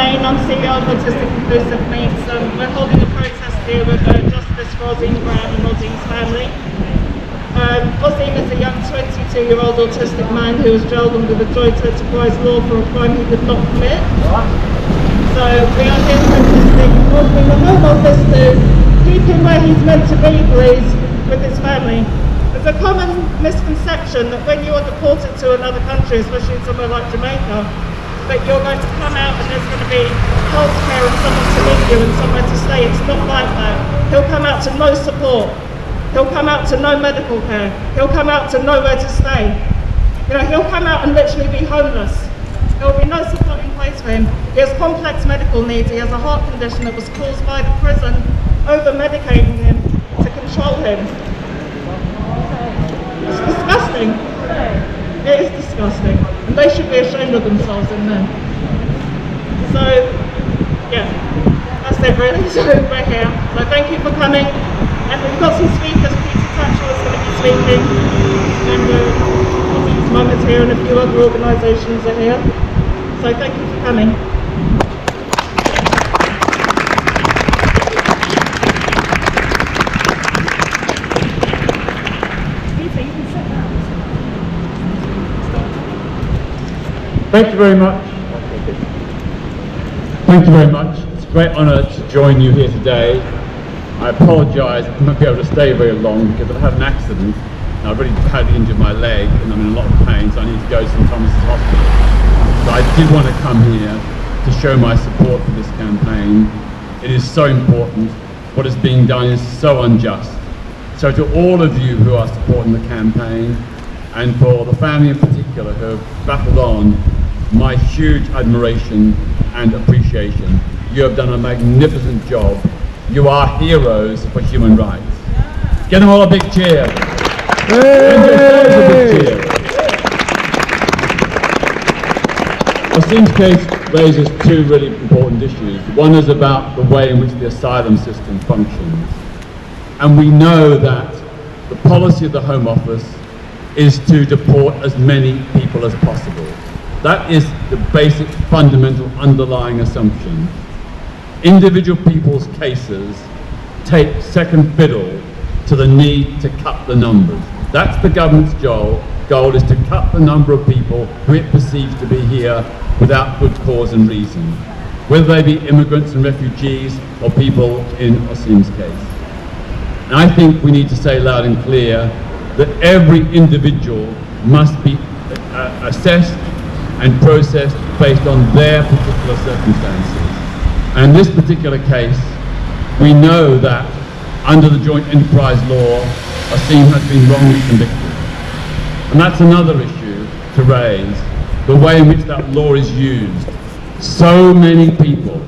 Dalmayne, I'm CEO of Autistic Inclusive Meets. We're holding a protest here with Justice for Osime Brown and Osime's family. Osime is a young 22-year-old autistic man who was jailed under the joint enterprise law for a crime he did not commit. So we are here protesting, ordering the Home Office to keep him where he's meant to be, please, with his family. There's a common misconception that when you are deported to another country, especially somewhere like Jamaica, that you're going to come out and there's going to be healthcare and someone to meet you and somewhere to stay. It's not like that. He'll come out to no support. He'll come out to no medical care. He'll come out to nowhere to stay. You know, he'll come out and literally be homeless. There will be no support in place for him. He has complex medical needs. He has a heart condition that was caused by the prison over-medicating him to control him. It's disgusting. It is disgusting. And they should be ashamed of themselves in there. So, yeah, that's it really. So we're here. So thank you for coming. And we've got some speakers. Tatchell is going to be speaking. And Osime's mum is here and a few other organisations are here. So thank you for coming. Thank you very much. Thank you very much. It's a great honour to join you here today. I apologise, I won't be able to stay very long because I've had an accident and I've really badly injured my leg and I'm in a lot of pain, so I need to go to St Thomas's Hospital. But I did want to come here to show my support for this campaign. It is so important. What is being done is so unjust. So to all of you who are supporting the campaign, and for the family in particular who have battled on, my huge admiration and appreciation. You have done a magnificent job. You are heroes for human rights. Get them all a big cheer. And yourselves a big cheer. Osime's case raises two really important issues. One is about the way in which the asylum system functions. And we know that the policy of the Home Office is to deport as many people as possible. That is the basic, fundamental, underlying assumption. Individual people's cases take second fiddle to the need to cut the numbers. That's the government's goal is to cut the number of people who it perceives to be here without good cause and reason, whether they be immigrants and refugees or people in Osime's case. And I think we need to say loud and clear that every individual must be assessed and processed based on their particular circumstances. And in this particular case, we know that under the joint enterprise law, Osime has been wrongly convicted. And that's another issue to raise, the way in which that law is used. So many people,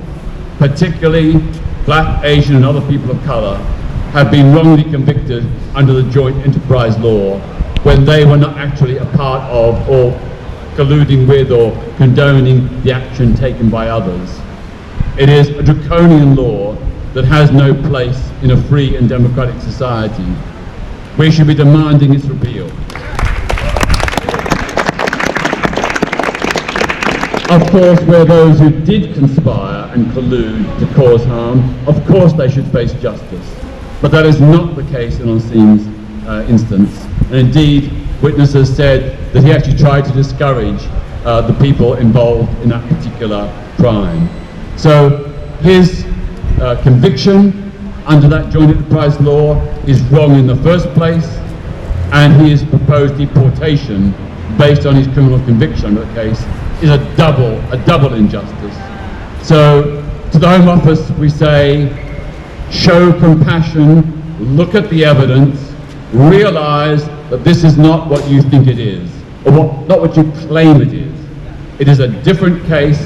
particularly Black, Asian and other people of colour, have been wrongly convicted under the joint enterprise law when they were not actually a part of or colluding with or condoning the action taken by others. It is a draconian law that has no place in a free and democratic society. We should be demanding its repeal. Of course, where those who did conspire and collude to cause harm, of course they should face justice. But that is not the case in Osime's instance. And indeed, witnesses said that he actually tried to discourage the people involved in that particular crime. So his conviction under that joint enterprise law is wrong in the first place, and his proposed deportation based on his criminal conviction under the case is a double injustice. So to the Home Office we say, show compassion, look at the evidence, realize that this is not what you think it is, or not what you claim it is. It is a different case,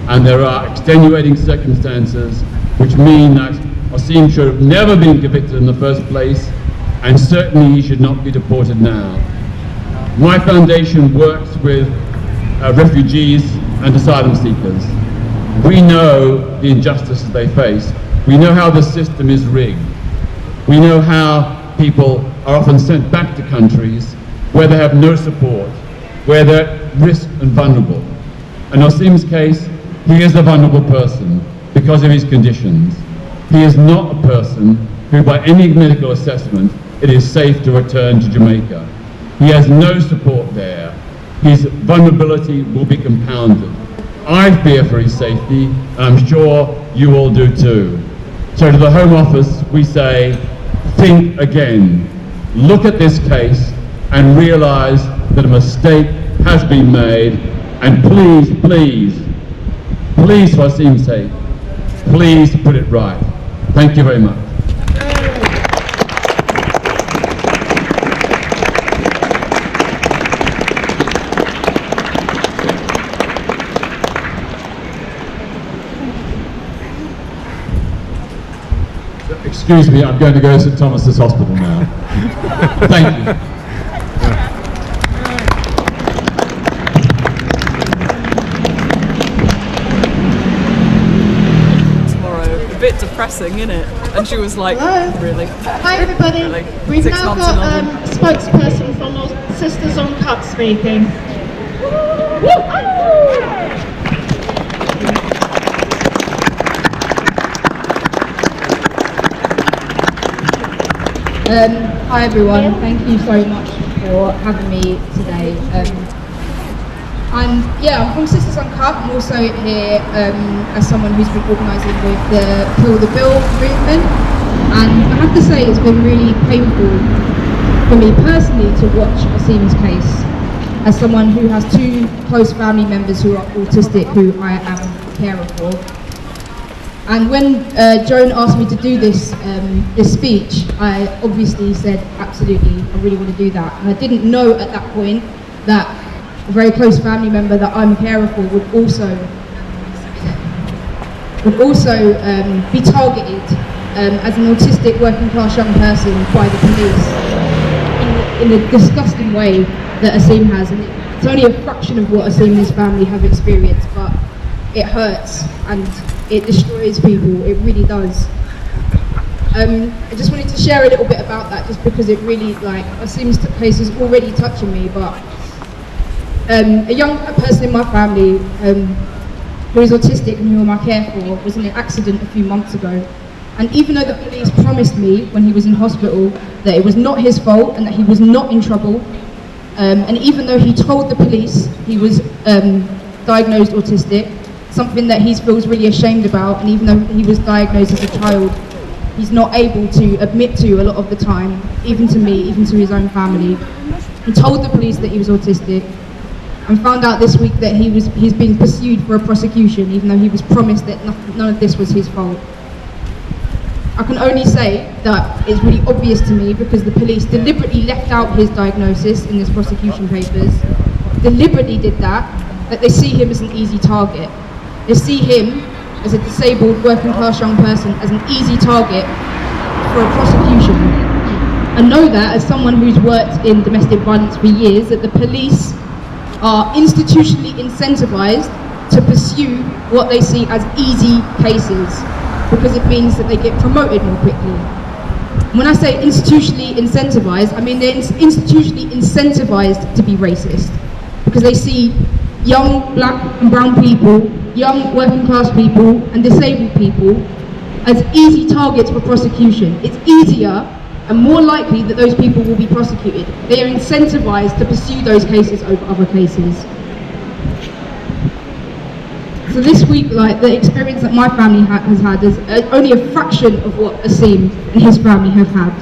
and there are extenuating circumstances which mean that Osime should have never been convicted in the first place, and certainly he should not be deported now. My foundation works with refugees and asylum seekers. We know the injustices they face. We know how the system is rigged. We know how people are often sent back to countries where they have no support, where they're at risk and vulnerable. In Osime's case, He is a vulnerable person because of his conditions. He is not a person who, by any medical assessment, it is safe to return to Jamaica. He has no support there. His vulnerability will be compounded. I fear for his safety, and I'm sure you all do too. So to the Home Office, we say, think again. Look at this case and realise that a mistake has been made, and please, please, please, for Osime's sake, please put it right. Thank you very much. Excuse me, I'm going to go to St Thomas's Hospital now. Thank you. A bit depressing, isn't it? And she was like, Hello. really? Hi everybody. Really? We've 6 now months got and a spokesperson from Sisters on Cut speaking. Hi everyone, thank you so much for having me today. I'm from Sisters Uncut. I'm also here as someone who's been organising with the Kill the Bill movement, and I have to say it's been really painful for me personally to watch Osime's case as someone who has 2 close family members who are autistic, who I am a carer for. And when Joan asked me to do this speech, I obviously said, absolutely, I really want to do that. And I didn't know at that point that a very close family member that I'm a carer for would also be targeted as an autistic working class young person by the police in a disgusting way that Osime has. And it's only a fraction of what Osime and his family have experienced, but it hurts and it destroys people, it really does. I just wanted to share a little bit about that, just because it really, Osime's case is already touching me, but a young person in my family who is autistic and who I care for was in an accident a few months ago. And even though the police promised me when he was in hospital that it was not his fault and that he was not in trouble, and even though he told the police he was diagnosed autistic, something that he feels really ashamed about, and even though he was diagnosed as a child, he's not able to admit to a lot of the time, even to me, even to his own family. He told the police that he was autistic, and found out this week that he's being pursued for a prosecution, even though he was promised that none of this was his fault. I can only say that it's really obvious to me, because the police deliberately left out his diagnosis in his prosecution papers, deliberately did that they see him as an easy target. They see him as a disabled working class young person as an easy target for a prosecution. I know that as someone who's worked in domestic violence for years, that the police are institutionally incentivized to pursue what they see as easy cases, because it means that they get promoted more quickly. When I say institutionally incentivized, I mean they're institutionally incentivized to be racist, because they see young black and brown people, young working class people and disabled people as easy targets for prosecution. It's easier and more likely that those people will be prosecuted. They are incentivized to pursue those cases over other cases. So this week, the experience that my family has had is only a fraction of what Osime and his family have had.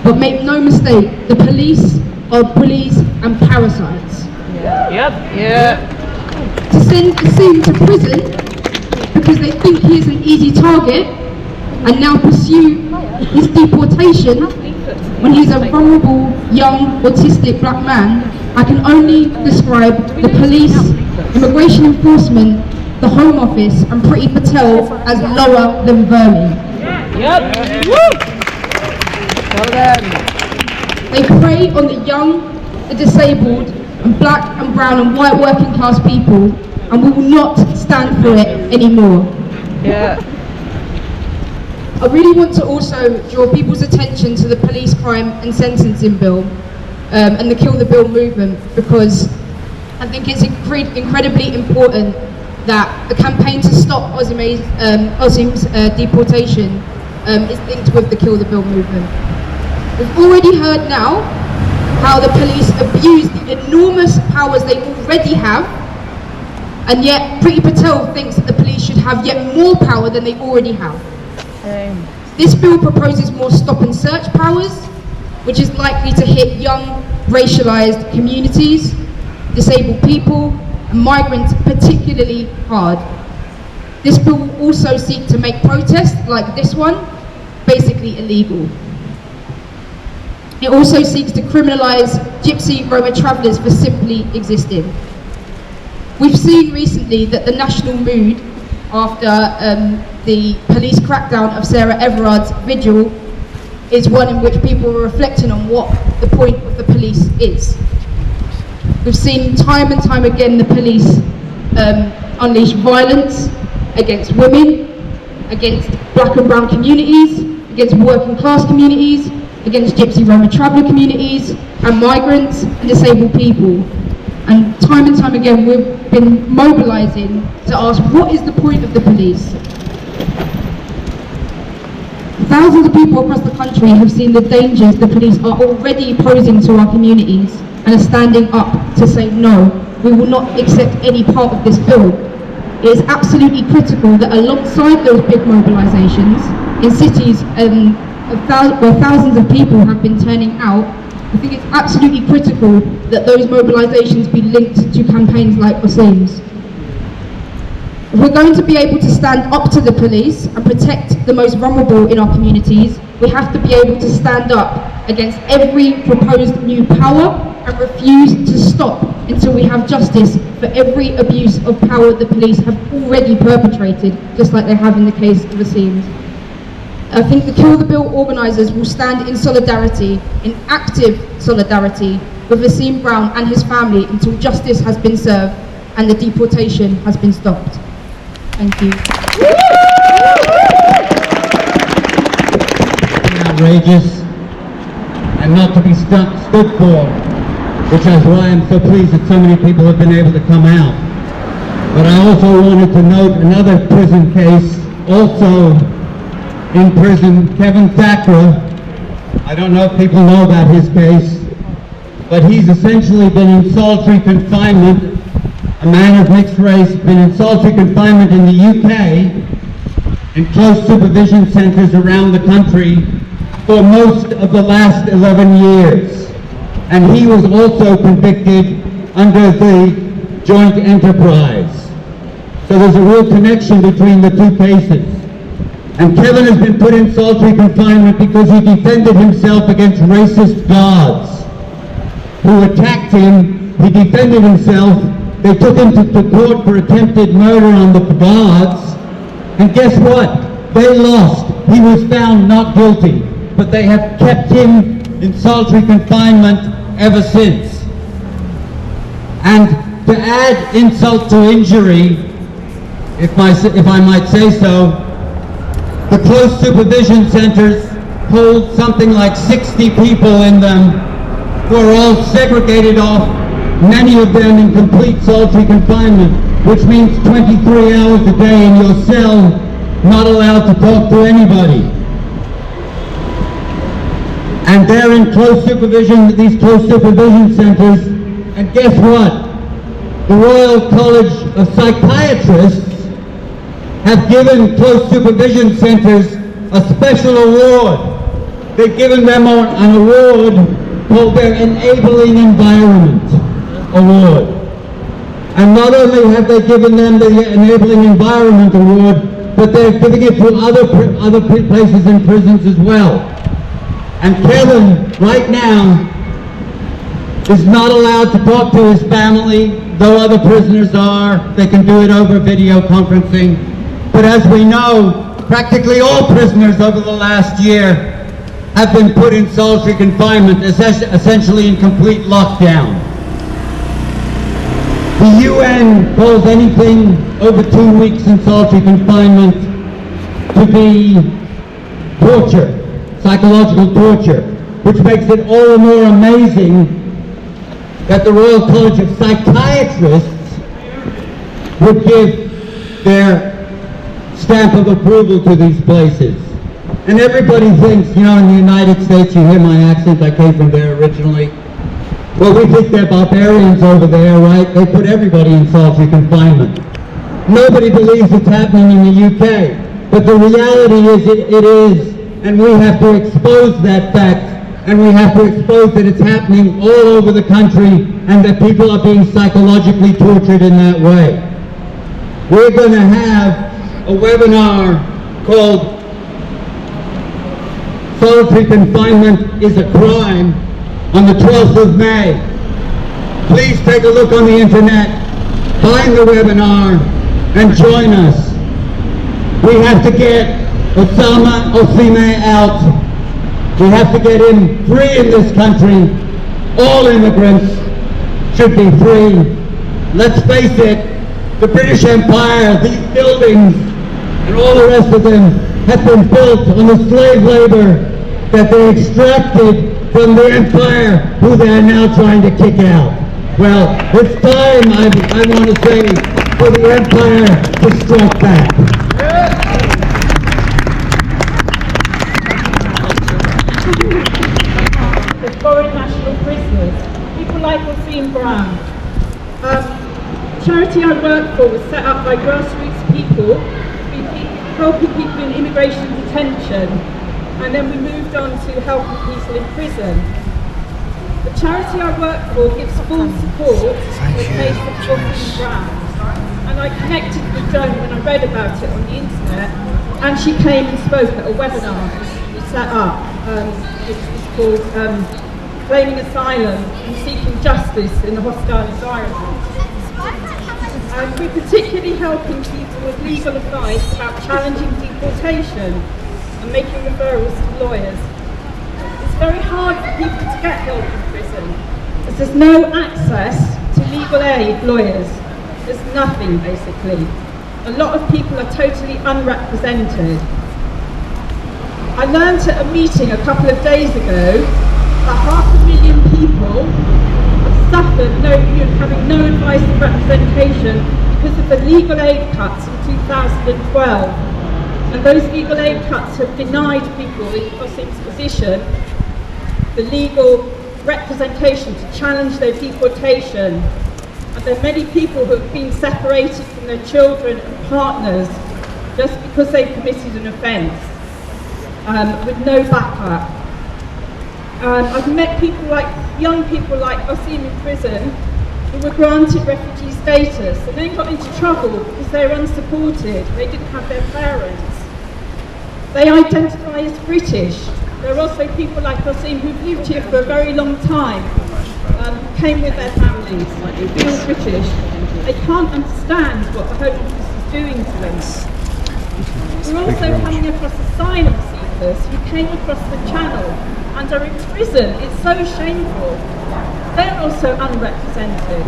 But make no mistake, the police are bullies and parasites. To send Osime to prison because they think he is an easy target, and now pursue his deportation when he's a vulnerable, young, autistic black man, I can only describe the police, immigration enforcement, the Home Office and Priti Patel as lower than vermin. They prey on the young, the disabled, and black and brown and white working class people, and we will not stand for it anymore. I really want to also draw people's attention to the police crime and sentencing bill and the Kill the Bill movement, because I think it's incredibly important that the campaign to stop Osime's deportation is linked with the Kill the Bill movement. We've already heard now how the police abuse the enormous powers they already have, and yet Priti Patel thinks that the police should have yet more power than they already have. This bill proposes more stop and search powers, which is likely to hit young, racialised communities, disabled people, and migrants particularly hard. This bill will also seek to make protests like this one basically illegal. It also seeks to criminalise Gypsy Roma travellers for simply existing. We've seen recently that the national mood after the police crackdown of Sarah Everard's vigil is one in which people are reflecting on what the point of the police is. We've seen time and time again the police unleash violence against women, against black and brown communities, against working class communities, against Gypsy Roma traveller communities, and migrants and disabled people. And time again we've been mobilising to ask, what is the point of the police? Thousands of people across the country have seen the dangers the police are already posing to our communities and are standing up to say no, we will not accept any part of this bill. It is absolutely critical that alongside those big mobilisations in cities where thousands of people have been turning out, I think it's absolutely critical that those mobilisations be linked to campaigns like Osime's. If we're going to be able to stand up to the police and protect the most vulnerable in our communities, we have to be able to stand up against every proposed new power and refuse to stop until we have justice for every abuse of power the police have already perpetrated, just like they have in the case of Osime's. I think the Kill the Bill organisers will stand in solidarity, in active solidarity, with Osime Brown and his family until justice has been served and the deportation has been stopped. Thank you. Outrageous and not to be stood for, which is why I'm so pleased that so many people have been able to come out. But I also wanted to note another prison case, also in prison, Kevin Tatchell. I don't know if people know about his case, but he's essentially been in solitary confinement, a man of mixed race, been in solitary confinement in the UK, in close supervision centres around the country for most of the last 11 years. And he was also convicted under the joint enterprise. So there's a real connection between the two cases. And Kevin has been put in solitary confinement because he defended himself against racist guards who attacked him. He defended himself. They took him to court for attempted murder on the guards. And guess what? They lost. He was found not guilty. But they have kept him in solitary confinement ever since. And to add insult to injury, if I might say so, the close supervision centers hold something like 60 people in them who are all segregated off, many of them in complete solitary confinement, which means 23 hours a day in your cell, not allowed to talk to anybody. And they're in close supervision, these close supervision centers, and guess what? The Royal College of Psychiatrists have given close supervision centers a special award. They've given them an award called their Enabling Environment Award. And not only have they given them the Enabling Environment Award, but they're giving it to other places in prisons as well. And Kevin, right now, is not allowed to talk to his family, though other prisoners are. They can do it over video conferencing. But as we know, practically all prisoners over the last year have been put in solitary confinement, essentially in complete lockdown. The UN calls anything over 2 weeks in solitary confinement to be torture, psychological torture, which makes it all the more amazing that the Royal College of Psychiatrists would give their stamp of approval to these places. And everybody thinks, you know, in the United States, you hear my accent, I came from there originally. Well, we think they're barbarians over there, right? They put everybody in solitary confinement. Nobody believes it's happening in the UK. But the reality is it is, and we have to expose that fact, and we have to expose that it's happening all over the country, and that people are being psychologically tortured in that way. We're going to have a webinar called Solitary Confinement is a Crime on the 12th of May. Please take a look on the internet, find the webinar, and join us. We have to get Osime out. We have to get him free in this country. All immigrants should be free. Let's face it, the British Empire, these buildings, and all the rest of them have been built on the slave labor that they extracted from the empire, who they are now trying to kick out. Well, it's time, I want to say, for the empire to strike back. The foreign national prisoners, people like Osime Brown. The charity I work for was set up by grassroots people, helping people in immigration detention, and then we moved on to helping people in prison. The charity I work for gives full support in the case of Osime Brown, and I connected with Joan when I read about it on the internet, and she came and spoke at a webinar we set up, which was called Claiming Asylum and Seeking Justice in a Hostile Environment. And we're particularly helping people with legal advice about challenging deportation and making referrals to lawyers. It's very hard for people to get help in prison, as there's no access to legal aid lawyers. There's nothing, basically. A lot of people are totally unrepresented. I learned at a meeting a couple of days ago that 500,000 people suffered having no advice and representation because of the legal aid cuts in 2012. And those legal aid cuts have denied people in Osime's position the legal representation to challenge their deportation. And there are many people who have been separated from their children and partners just because they committed an offence, with no backup. I've met young people like Osime in prison who were granted refugee status and then got into trouble because they were unsupported, they didn't have their parents. They identify as British. There are also people like Osime who've lived here for a very long time, came with their families, who feel British. They can't understand what the Home Office is doing to them. We're also coming across asylum seekers who came across the Channel and are in prison. It's so shameful. They're also unrepresented.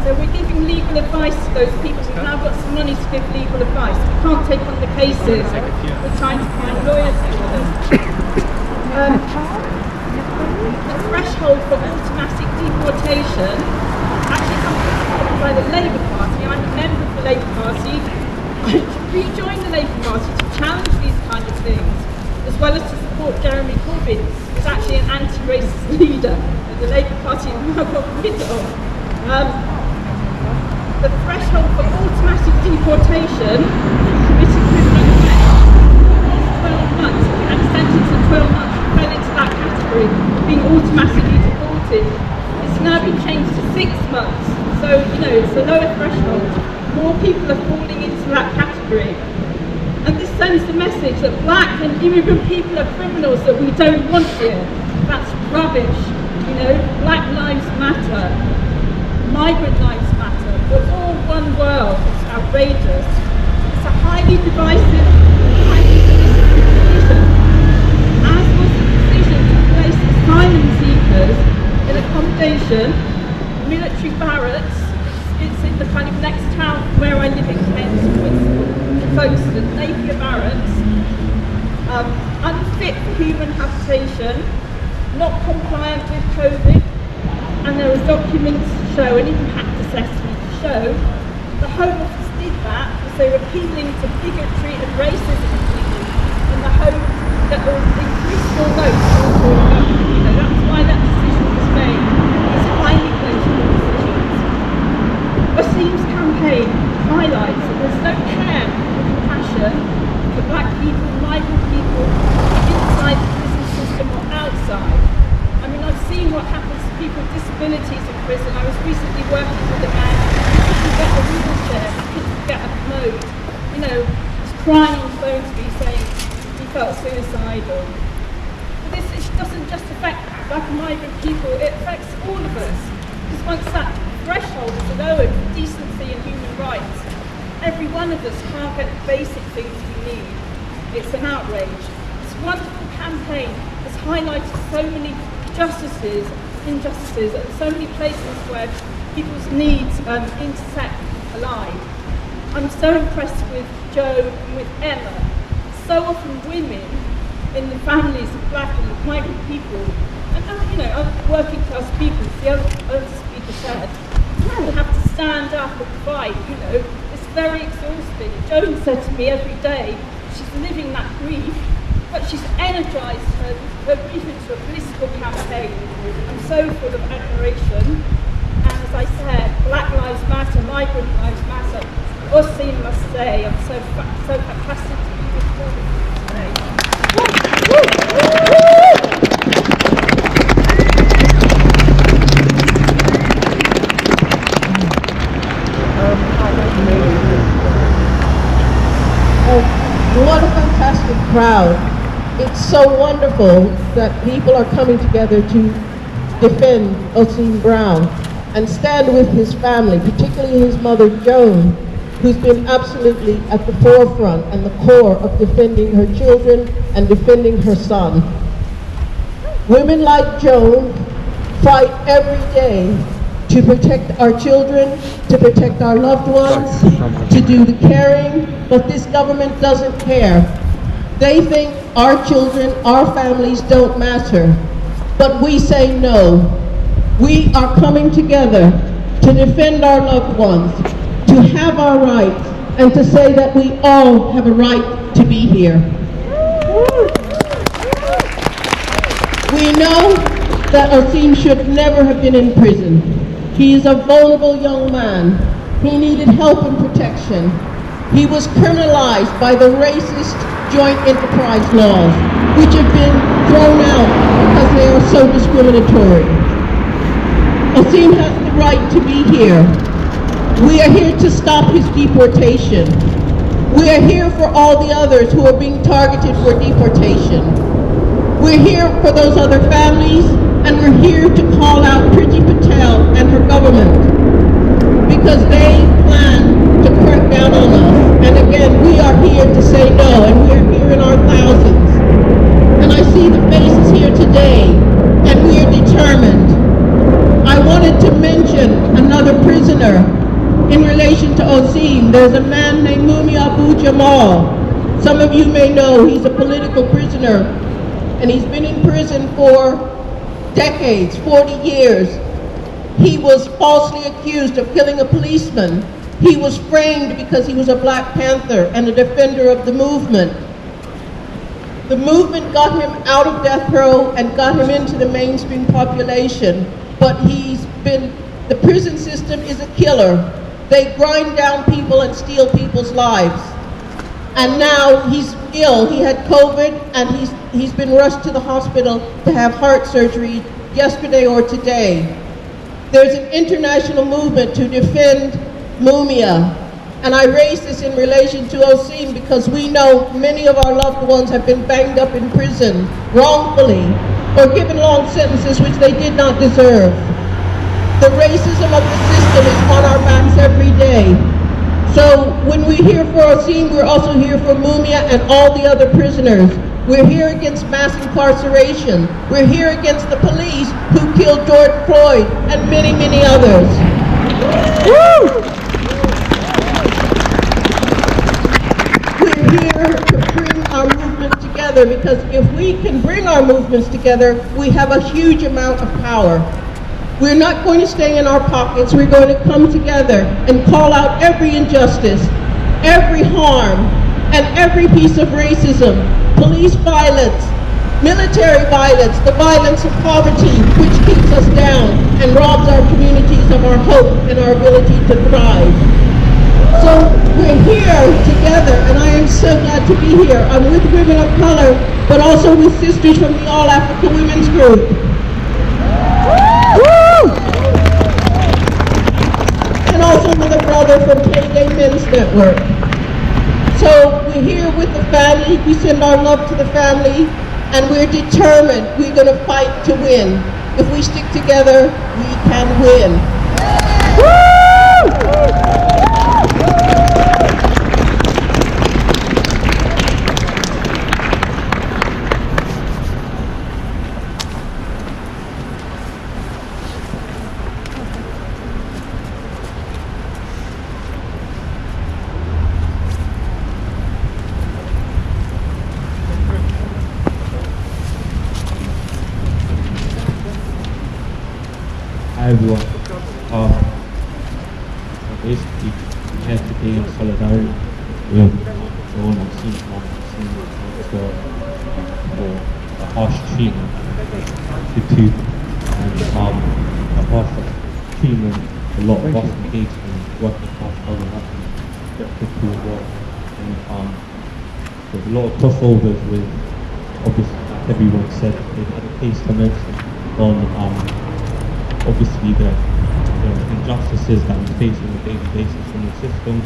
So we're giving legal advice to those people. We've now got some money to give legal advice. We can't take on the cases. We're trying to find lawyers for them. The threshold for automatic deportation actually comes by the Labour Party. I'm a member of the Labour Party. I rejoined the Labour Party to challenge these kind of things, as well as to support Jeremy Corbyn, who's actually an anti-racist leader that the Labour Party now got rid of. The threshold for automatic deportation committed criminal offence was 12 months, and a sentence of 12 months fell into that category of being automatically deported. It's now been changed to 6 months, so it's a lower threshold. More people are falling into that category. And this sends the message that black and immigrant people are criminals that we don't want here. That's rubbish. Black lives matter. Migrant lives matter. We're all one world. It's outrageous. It's a highly divisive, highly divisive decision. As was the decision to place asylum seekers in accommodation, military barracks. It's in the kind of next town where I live in Kent, Folkestone, Napier Barracks, unfit for human habitation, not compliant with COVID, and there are documents to show, an impact assessment to show the Home Office did that because they were appealing to bigotry and racism in the hope that the increasable votes will fall up. You know, that's why that decision was made. These highly political decisions. Osime's campaign highlights that there's no care or compassion for black people, migrant people, inside the prison system or outside. I mean, I've seen what happens to people with disabilities in prison. I was recently working with a man who couldn't get a wheelchair, couldn't get a commode. You know, was crying on the phone to me saying he felt suicidal. But this doesn't just affect black and migrant people, it affects all of us. Because once that threshold is lowered for decency and human rights, every one of us can't get the basic things we need. It's an outrage. This wonderful campaign has highlighted so many injustices at so many places where people's needs intersect collide. I'm so impressed with Joan and with Emma. So often women in the families of black and migrant people, and you know, other working class people, the other speaker said, you have to stand up and fight, you know, it's very exhausting. Joan said to me every day, she's living that grief, but she's energised her grief into a political campaign. I'm so full of admiration, and as I said, Black Lives Matter, Migrant Lives Matter. Osime must say, I'm so fantastic to be with you today. What a fantastic crowd. It's so wonderful that people are coming together to defend Osime Brown and stand with his family, particularly his mother Joan, who's been absolutely at the forefront and the core of defending her children and defending her son. Women like Joan fight every day to protect our children, to protect our loved ones, to do the caring, but this government doesn't care. They think our children, our families don't matter, but we say no. We are coming together to defend our loved ones, to have our rights, and to say that we all have a right to be here. We know that Osime should never have been in prison. He is a vulnerable young man. He needed help and protection. He was criminalized by the racist joint enterprise laws, which have been thrown out because they are so discriminatory. Osime has the right to be here. We are here to stop his deportation. We are here for all the others who are being targeted for deportation. We're here for those other families, and we're here to call out Priti Patel and her government because they plan to crack down on us. And again, we are here to say no, and we're here in our thousands. And I see the faces here today, and we are determined. I wanted to mention another prisoner in relation to Osime. There's a man named Mumia Abu Jamal. Some of you may know he's a political prisoner, and he's been in prison for decades, 40 years. He was falsely accused of killing a policeman. He was framed because he was a Black Panther and a defender of the movement. The movement got him out of death row and got him into the mainstream population, but the prison system is a killer. They grind down people and steal people's lives. And now he's ill. He had COVID, and he's been rushed to the hospital to have heart surgery yesterday or today. There's an international movement to defend Mumia, and I raise this in relation to Osime because we know many of our loved ones have been banged up in prison wrongfully or given long sentences which they did not deserve. The racism of the system is on our backs every day. So when we're here for Osime, we're also here for Mumia and all the other prisoners. We're here against mass incarceration. We're here against the police who killed George Floyd and many, many others. Woo! We're here to bring our movement together because if we can bring our movements together, we have a huge amount of power. We're not going to stay in our pockets. We're going to come together and call out every injustice, every harm, and every piece of racism, police violence, military violence, the violence of poverty, which keeps us down and robs our communities of our hope and our ability to thrive. So we're here together, and I am so glad to be here. I'm with women of color, but also with sisters from the All Africa Women's Group. And also with a brother from K-Day Men's Network. So we're here with the family. We send our love to the family, and we're determined. We're going to fight to win. If we stick together, we can win. Hi everyone. Basically, I'm here today in solidarity with Joan and Osime for the harsh treatment to two, and the harsh treatment a lot of us engaged in working class other happening to as well. And there's a lot of crossovers with, obviously, like everyone said, they've had a case to mention on obviously the injustices that we face on a daily basis from the system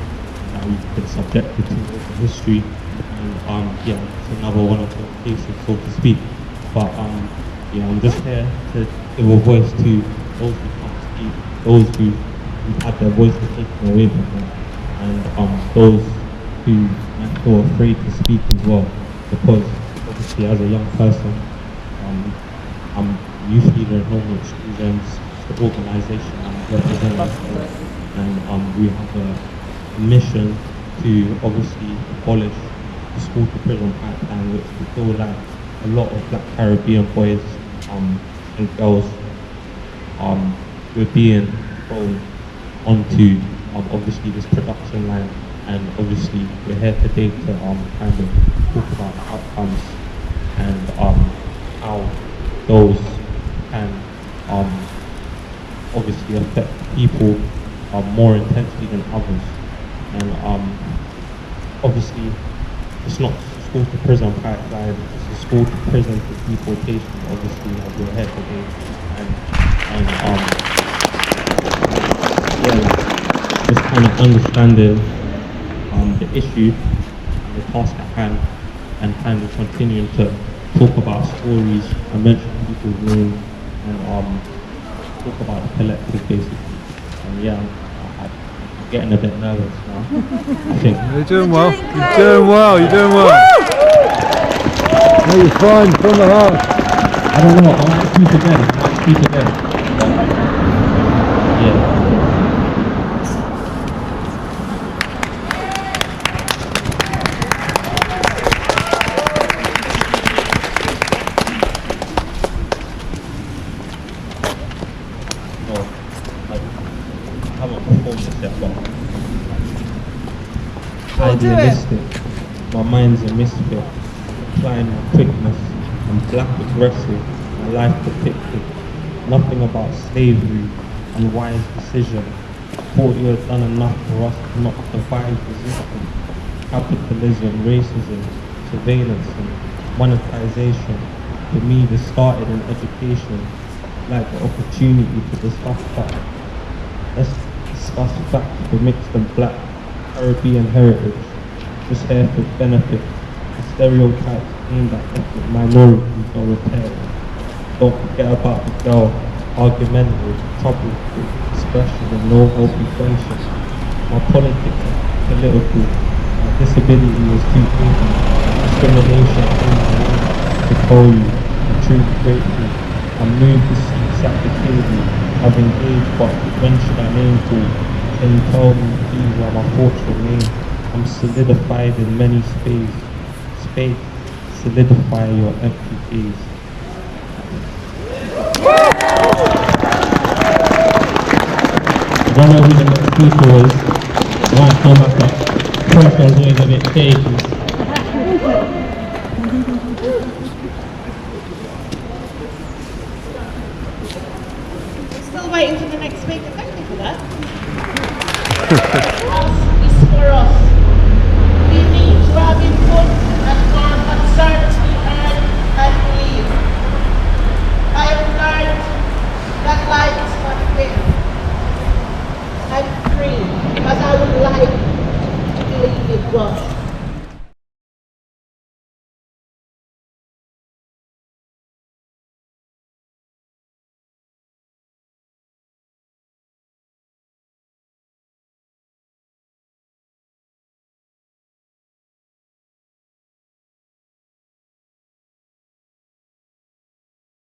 that we've been subjected to over history, and yeah, it's another one of the cases, so to speak. But yeah, I'm just here to give a voice to those who can't speak, those who've had their voices taken away from them, and those who might feel afraid to speak as well, because obviously as a young person, I'm youth leader in Homo Exclusions, the organisation I'm representing, and we have a mission to obviously abolish the school to prison pipeline, which we feel like a lot of Black Caribbean boys and girls were being thrown onto obviously this production line, and obviously we're here today to kind of talk about the outcomes and how those can obviously affect people more intensely than others. And obviously it's not school to prison pipeline, it's a school to prison to deportation, obviously, as we're here today. And yeah, just kind of understanding the issue and the task at hand, and kind of continuing to talk about stories and mention people's names, and talk about the collective basically. And yeah, I'm getting a bit nervous now. I think. You're doing well. You're doing well. You're doing well. No, you're fine from the heart. I don't know. I might speak again. Yeah. Idealistic, my mind's a misfit, applying my quickness, I'm black aggressive, my life depicted, nothing about slavery, unwise decision, thought you had done enough for us to not devise resistance, capitalism, racism, surveillance and monetization, for me this started in education, like the opportunity to discuss facts. Let's discuss facts for mixed and black Caribbean heritage, just here for benefit. The stereotypes aimed at ethnic minorities are repaired. Don't forget about the girl, argumentative, troubled with expression and no healthy friendship. My politics are political, my disability is too easy. Discrimination aims to call you, I'm truly grateful. I'm moved to seats at the table, I've engaged, but when should I name call? Can you tell me please why my thoughts remain? I'm solidified in many space, solidify your empty gaze. don't know who the next speaker is. Might come back up. First I was always a bit shaky. Still waiting for the next speaker. Thank you for that. It's for us. We need to have input and our concerns be heard and believed. I have learned that life is not fair. I'm free because I would like to believe it was.